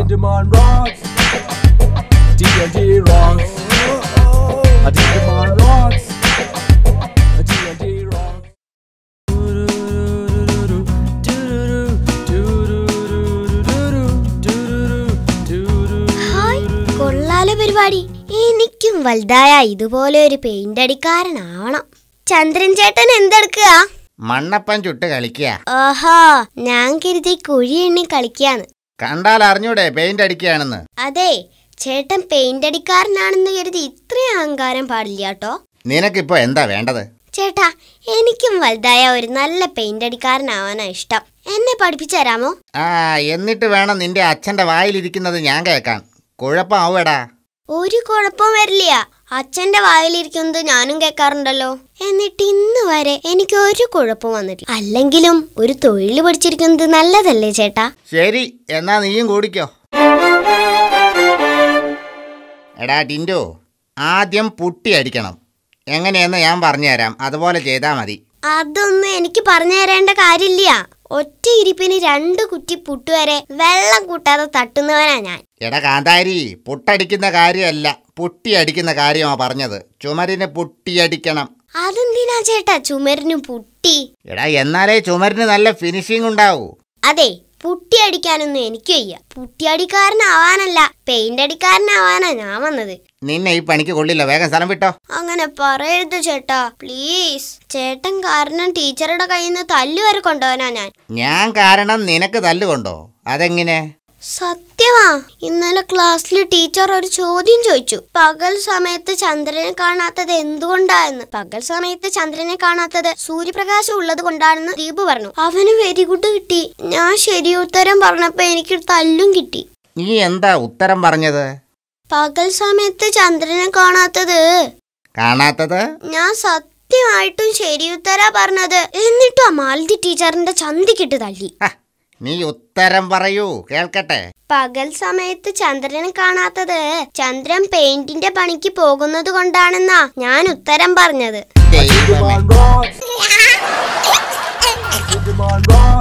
Digimon rocks. TNT rocks. A Digimon rocks. A TNT rocks. Hi, കൊള്ളാലോ പരിപാടി. എനിക്കും വലുതായ ഇതുപോലെ ഒരു പെയിന്റ് അടിക്കാരനാവണം. ചന്ദ്രൻ ചേട്ടൻ എന്തെടുക്കുക? മണ്ണപ്പം ചുട്ട് കളിക്കുക. ആഹാ, ഞാൻ കരുതി കുഴി എണ്ണി കളിക്കാന്ന്. കണ്ടാൽ അറിഞ്ഞൂടെ പെയിന്റ് അടിക്കുകയാണെന്ന്? അതെ, ചേട്ടൻ പെയിന്റ് അടിക്കാരനാണെന്ന് കരുതി ഇത്രയും അഹങ്കാരം പാടില്ല കേട്ടോ. നിനക്കിപ്പോ എന്താ വേണ്ടത്? ചേട്ടാ, എനിക്കും വലുതായ ഒരു നല്ല പെയിന്റ് അടിക്കാരനാവാനാ ഇഷ്ടം. എന്നെ പഠിപ്പിച്ചു തരാമോ? എന്നിട്ട് വേണം നിന്റെ അച്ഛന്റെ വായിലിരിക്കുന്നത് ഞാൻ കേൾക്കാൻ. കുഴപ്പമാവൂടാ. ഒരു കുഴപ്പം വരില്ല. അച്ഛന്റെ വായിലിരിക്കുന്നത് ഞാനും കേൾക്കാറുണ്ടല്ലോ. എന്നിട്ട് ഇന്ന് വരെ എനിക്ക് ഒരു കുഴപ്പം വന്നിട്ടില്ല. അല്ലെങ്കിലും ഒരു തൊഴിൽ പഠിച്ചിരിക്കുന്നത് നല്ലതല്ലേ ചേട്ടാ? ശരി, എന്നാ നീയും കൂടിക്കോ. എടാ ടിൻഡു, ആദ്യം പുട്ടി അടിക്കണം. എങ്ങനെയെന്ന് ഞാൻ പറഞ്ഞുതരാം, അതുപോലെ ചെയ്താൽ മതി. അതൊന്നും എനിക്ക് പറഞ്ഞു തരേണ്ട കാര്യമില്ല. ഒറ്റ ഇരിപ്പിന് 2 കുറ്റി പുട്ട് വരെ വെള്ളം കൂട്ടാതെ തട്ടുന്നവനാ ഞാൻ. എടാ കാന്താരി, പുട്ടടിക്കുന്ന കാര്യമല്ല, പുട്ടി അടിക്കുന്ന കാര്യമാ പറഞ്ഞത്. ചുമരിന് പുട്ടി അടിക്കണം. അതെന്തിനാ ചേട്ടാ ചുമരിന് പുട്ടി? എടാ എന്നാലേ ചുമരിന് നല്ല ഫിനിഷിംഗ് ഉണ്ടാവൂ. അതെ, പുട്ടി അടിക്കാനൊന്നും എനിക്ക് വയ്യ. പുട്ടി അടിക്കാരനാവാനല്ല, പെയിന്റ് അടിക്കാരനാവാനാ ഞാൻ വന്നത്. നിന്നെ ഈ പണിക്ക് കൊള്ളില്ല, വേഗം സ്ഥലം വിട്ടോ. അങ്ങനെ പറയരുത് ചേട്ടാ, പ്ലീസ്. ചേട്ടൻ കാരണം ടീച്ചറുടെ കയ്യിൽ നിന്ന് തല്ലു വരെ കൊണ്ടുപോകാനാ ഞാൻ കാരണം നിനക്ക് തല്ലുകൊണ്ടോ? അതെങ്ങനെ? സത്യമാ, ഇന്നലെ ക്ലാസ്സിൽ ടീച്ചർ ഒരു ചോദ്യം ചോദിച്ചു. പകൽ സമയത്ത് ചന്ദ്രനെ കാണാത്തത് എന്തുകൊണ്ടാണെന്ന്. പകൽ സമയത്ത് ചന്ദ്രനെ കാണാത്തത് സൂര്യപ്രകാശം ഉള്ളത് കൊണ്ടാണെന്ന് ദീപു പറഞ്ഞു. അവന് വെരി ഗുഡ് കിട്ടി. ഞാൻ ശരി ഉത്തരം പറഞ്ഞപ്പോ എനിക്ക് തല്ലും കിട്ടി. നീ എന്താ ഉത്തരം പറഞ്ഞത്? പകൽ സമയത്ത് ചന്ദ്രനെ കാണാത്തത് ഞാൻ സത്യമായിട്ടും ശരി ഉത്തരാ പറഞ്ഞത്. എന്നിട്ടും ആ മാലതി ടീച്ചറിന്റെ ചന്തിക്കിട്ട് തല്ലി. നീ ഉത്തരം പറയൂ, കേൾക്കട്ടെ. പകൽ സമയത്ത് ചന്ദ്രനെ കാണാത്തത് ചന്ദ്രൻ പെയിന്റിന്റെ പണിക്ക് പോകുന്നത് കൊണ്ടാണെന്നാ ഞാൻ ഉത്തരം പറഞ്ഞത്. Digimon rocks.